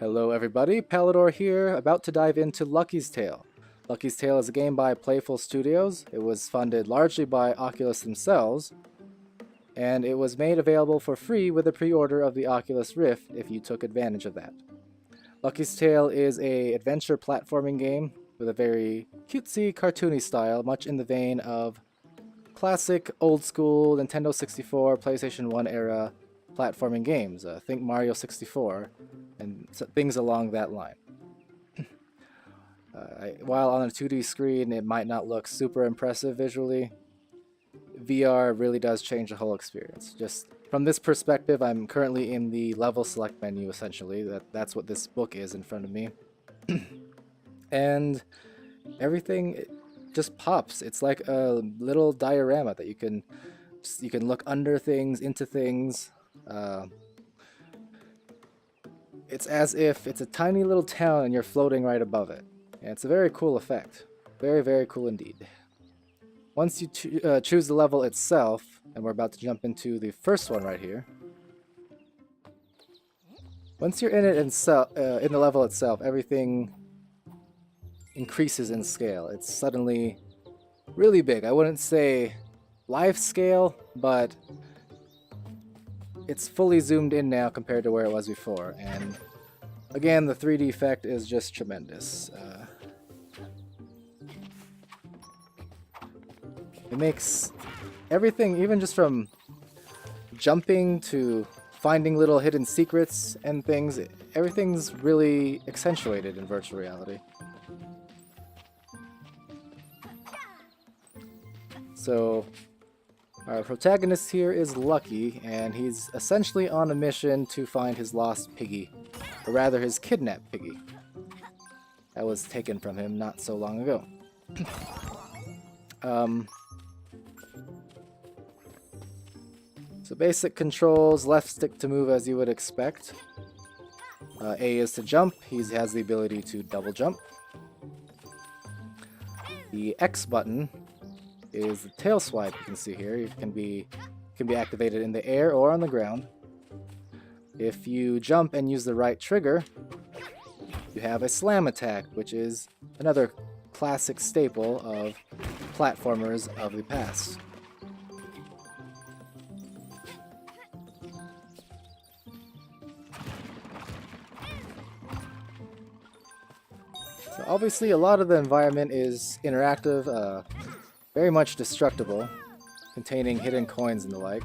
Hello everybody, Palador here, about to dive into Lucky's Tale. Lucky's Tale is a game by Playful Studios. It was funded largely by Oculus themselves, and it was made available for free with a pre-order of the Oculus Rift if you took advantage of that. Lucky's Tale is an adventure platforming game with a very cutesy, cartoony style, much in the vein of classic, old-school Nintendo 64, PlayStation 1 era platforming games. Think Mario 64 and things along that line. While on a 2D screen it might not look super impressive visually, VR really does change the whole experience. Just from this perspective, I'm currently in the level select menu essentially. That's what this book is in front of me. And everything just pops. It's like a little diorama that you can look under things, into things. It's as if it's a tiny little town and you're floating right above it. And it's a very cool effect. Very, very cool indeed. Once you choose the level itself, and we're about to jump into the first one right here. Once you're in it in the level itself, everything increases in scale. It's suddenly really big. I wouldn't say life scale, but it's fully zoomed in now compared to where it was before. And again, the 3D effect is just tremendous. It makes everything, even just from jumping to finding little hidden secrets and things, everything's really accentuated in virtual reality. So our protagonist here is Lucky, and he's essentially on a mission to find his lost piggy, or rather his kidnapped piggy. That was taken from him not so long ago. So basic controls, left stick to move as you would expect. A is to jump, he has the ability to double jump. The X button is the tail swipe you can see here. It can be activated in the air or on the ground. If you jump and use the right trigger, you have a slam attack, which is another classic staple of platformers of the past. So obviously a lot of the environment is interactive, very much destructible, containing hidden coins and the like.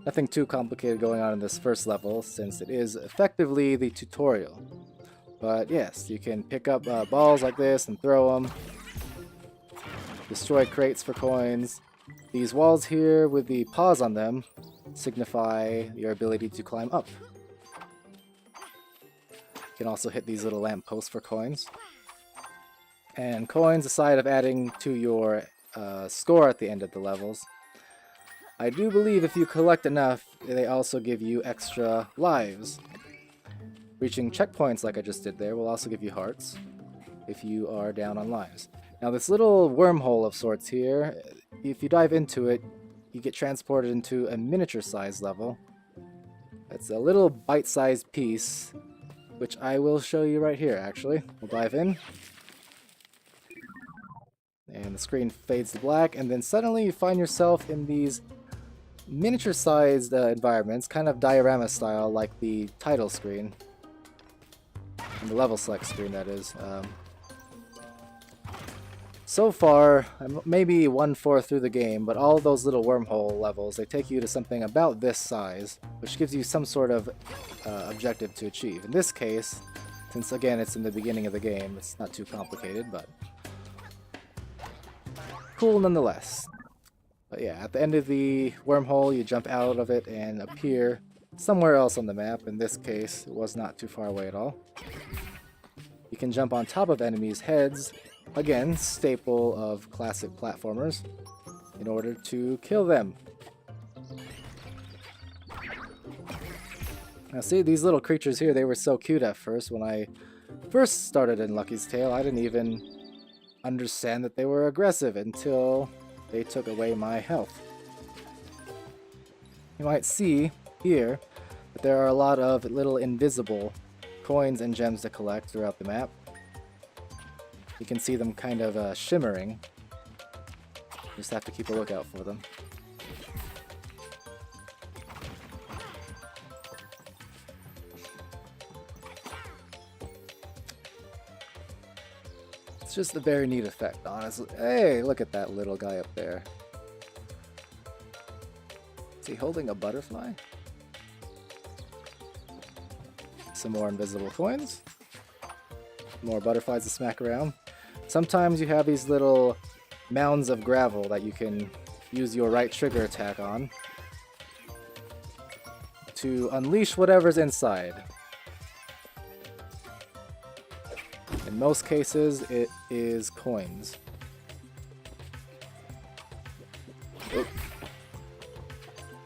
Nothing too complicated going on in this first level, since it is effectively the tutorial. But yes, you can pick up balls like this and throw them. Destroy crates for coins. These walls here with the paws on them signify your ability to climb up. You can also hit these little lampposts for coins. And coins, aside of adding to your score at the end of the levels, I do believe if you collect enough, they also give you extra lives. Reaching checkpoints like I just did there will also give you hearts if you are down on lives. Now this little wormhole of sorts here, if you dive into it, you get transported into a miniature-sized level. It's a little bite-sized piece, which I will show you right here actually. We'll dive in. And the screen fades to black, and then suddenly you find yourself in these miniature-sized environments, kind of diorama style, like the title screen. And the level select screen, that is. So far, I'm maybe 1/4 through the game, but all of those little wormhole levels, they take you to something about this size, which gives you some sort of objective to achieve. In this case, since again it's in the beginning of the game, it's not too complicated, but cool nonetheless. But yeah, at the end of the wormhole, you jump out of it and appear somewhere else on the map. In this case, it was not too far away at all. You can jump on top of enemies' heads, again, staple of classic platformers, in order to kill them. Now see, these little creatures here, they were so cute at first. When I first started in Lucky's Tale, I didn't even understand that they were aggressive until they took away my health. You might see here But there are a lot of little invisible coins and gems to collect throughout the map. You can see them kind of shimmering. Just have to keep a lookout for them. It's just a very neat effect, honestly. Hey, look at that little guy up there. Is he holding a butterfly? Some more invisible coins. More butterflies to smack around. Sometimes you have these little mounds of gravel that you can use your right trigger attack on to unleash whatever's inside. In most cases, it is coins. Oop.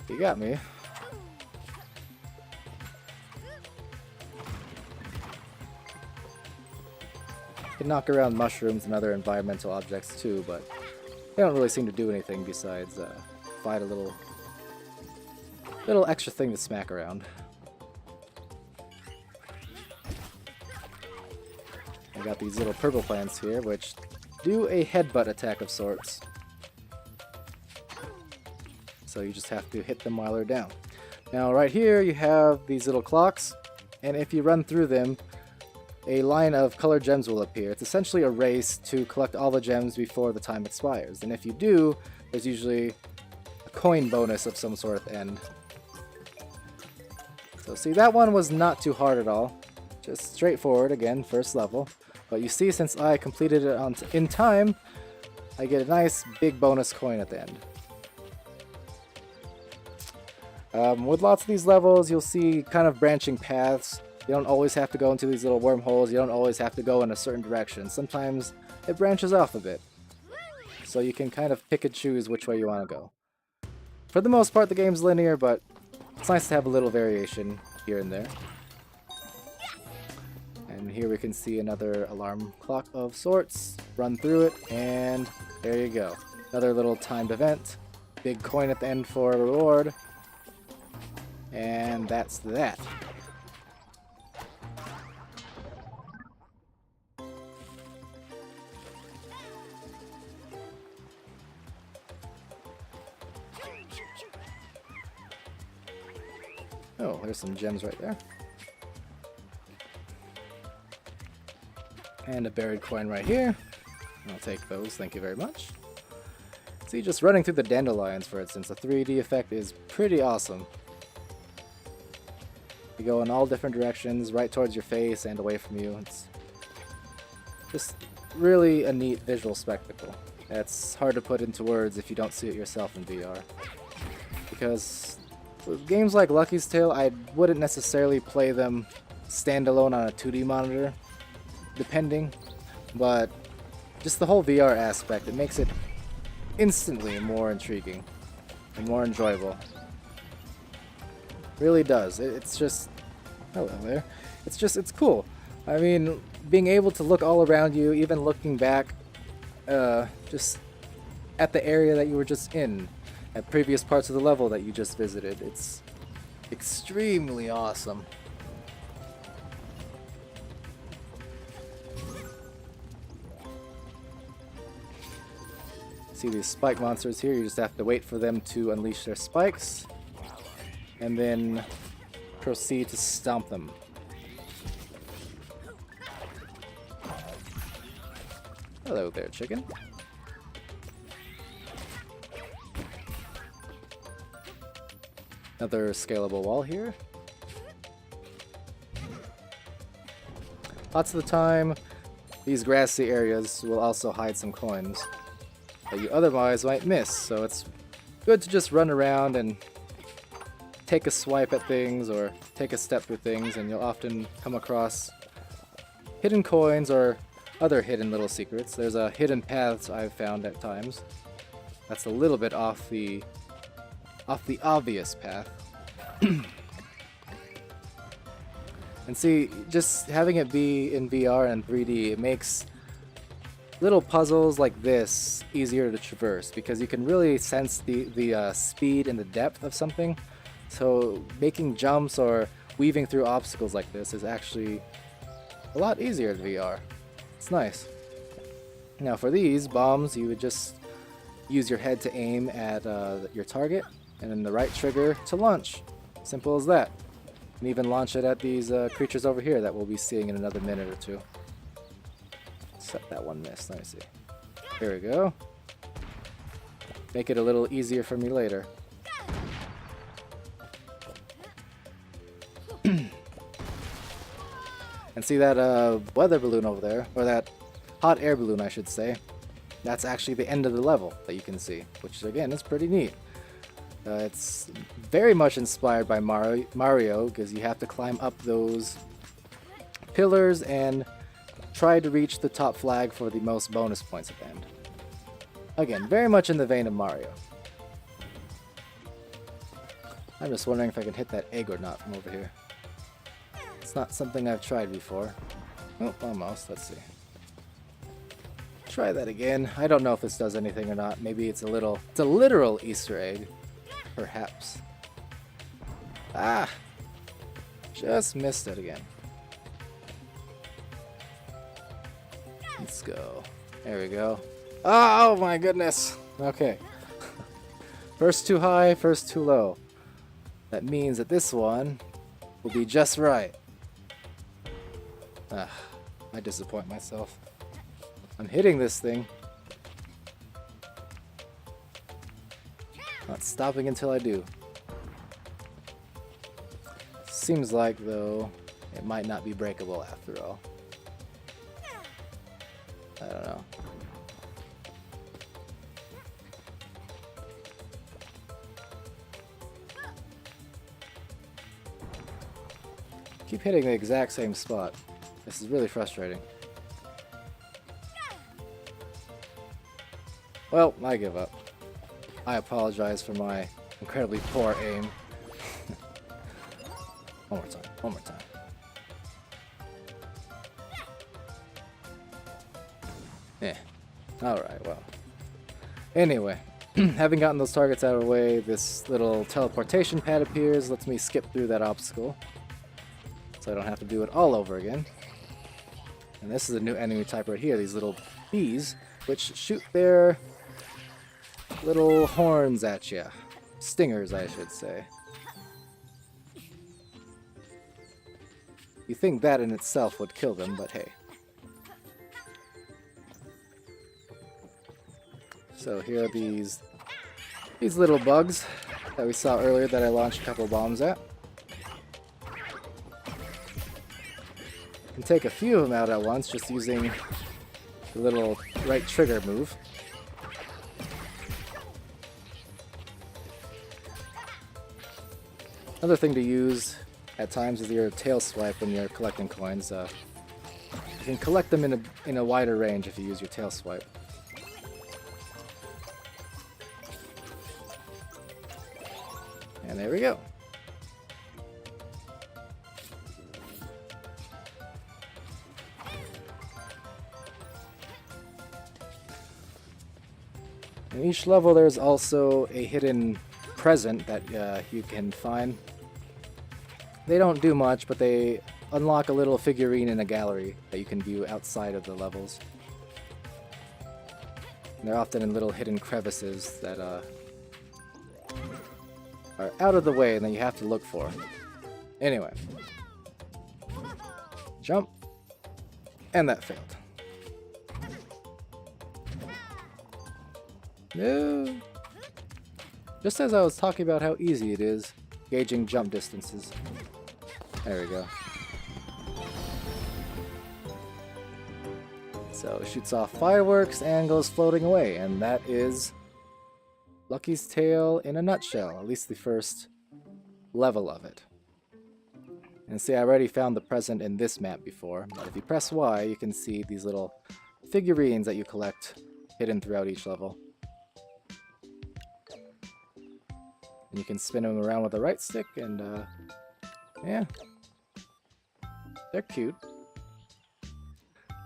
You got me. You can knock around mushrooms and other environmental objects too, but they don't really seem to do anything besides provide a little extra thing to smack around. I got these little purple plants here, which do a headbutt attack of sorts. So you just have to hit them while they're down. Now right here you have these little clocks, and if you run through them, a line of colored gems will appear. It's essentially a race to collect all the gems before the time expires. And if you do, there's usually a coin bonus of some sort at the end. So see, that one was not too hard at all. Just straightforward, again, first level. But you see, since I completed it in time, I get a nice big bonus coin at the end. With lots of these levels, you'll see kind of branching paths. You don't always have to go into these little wormholes. You don't always have to go in a certain direction. Sometimes it branches off a bit. So you can kind of pick and choose which way you want to go. For the most part, the game's linear, but it's nice to have a little variation here and there. And here we can see another alarm clock of sorts. Run through it, and there you go. Another little timed event. Big coin at the end for a reward. And that's that. Oh, there's some gems right there. And a buried coin right here. I'll take those, thank you very much. See, just running through the dandelions, for instance, the 3D effect is pretty awesome. You go in all different directions, right towards your face and away from you. It's just really a neat visual spectacle. It's hard to put into words if you don't see it yourself in VR. Because with games like Lucky's Tale, I wouldn't necessarily play them standalone on a 2D monitor, depending, but just the whole VR aspect, it makes it instantly more intriguing and more enjoyable. Really does. It's just, hello there. It's cool. I mean, being able to look all around you, even looking back, just at the area that you were just in, at previous parts of the level that you just visited, it's extremely awesome. See these spike monsters here, you just have to wait for them to unleash their spikes, and then proceed to stomp them. Hello there, chicken. Another scalable wall here. Lots of the time, these grassy areas will also hide some coins that you otherwise might miss, so it's good to just run around and take a swipe at things or take a step through things, and you'll often come across hidden coins or other hidden little secrets. There's a hidden paths I've found at times. That's a little bit off the obvious path. And see, just having it be in VR and 3D, it makes little puzzles like this easier to traverse, because you can really sense the speed and the depth of something So making jumps or weaving through obstacles like this is actually a lot easier in VR. It's nice. Now for these bombs, you would just use your head to aim at your target, and then the right trigger to launch. Simple as that. You can even launch it at these creatures over here that we'll be seeing in another minute or two. Except that one missed. Let me see. Here we go. Make it a little easier for me later. And see that weather balloon over there, or that hot air balloon I should say, that's actually the end of the level that you can see, which again is pretty neat. It's very much inspired by Mario, because you have to climb up those pillars and try to reach the top flag for the most bonus points at the end. Again, very much in the vein of Mario. I'm just wondering if I can hit that egg or not from over here. It's not something I've tried before. Oh, almost. Let's see. Try that again. I don't know if this does anything or not. Maybe it's a literal Easter egg. Perhaps. Ah! Just missed it again. Let's go. There we go. Oh my goodness! Okay. First too high, first too low. That means that this one will be just right. Ah, I disappoint myself. I'm hitting this thing. Not stopping until I do. Seems like, though, it might not be breakable after all. I don't know. Keep hitting the exact same spot. This is really frustrating. Well, I give up. I apologize for my incredibly poor aim. One more time. One more time. Yeah. Alright, well. Anyway, having gotten those targets out of the way, this little teleportation pad appears, lets me skip through that obstacle. So I don't have to do it all over again. And this is a new enemy type right here, these little bees, which shoot their little horns at you. Stingers, I should say. You think that in itself would kill them, but hey. So here are these little bugs that we saw earlier that I launched a couple bombs at. You can take a few of them out at once just using the little right trigger move. Another thing to use at times is your tail swipe when you're collecting coins. You can collect them in a wider range if you use your tail swipe. And there we go. In each level there's also a hidden present that you can find. They don't do much, but they unlock a little figurine in a gallery that you can view outside of the levels. And they're often in little hidden crevices that are out of the way and that you have to look for. Anyway. Jump. And that failed. No. Just as I was talking about how easy it is gauging jump distances. There we go. So it shoots off fireworks and goes floating away, and that is Lucky's Tale in a nutshell, at least the first level of it. And see, I already found the present in this map before, but if you press Y, you can see these little figurines that you collect hidden throughout each level. And you can spin them around with the right stick, and yeah, they're cute.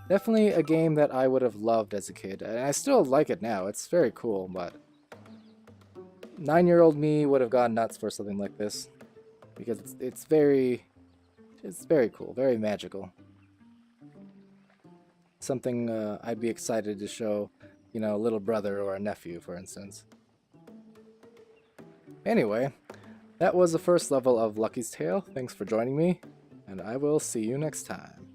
Definitely a game that I would have loved as a kid, and I still like it now. It's very cool, but 9-year-old me would have gone nuts for something like this, because it's very cool, very magical. Something I'd be excited to show, you know, a little brother or a nephew, for instance. Anyway, that was the first level of Lucky's Tale. Thanks for joining me, and I will see you next time.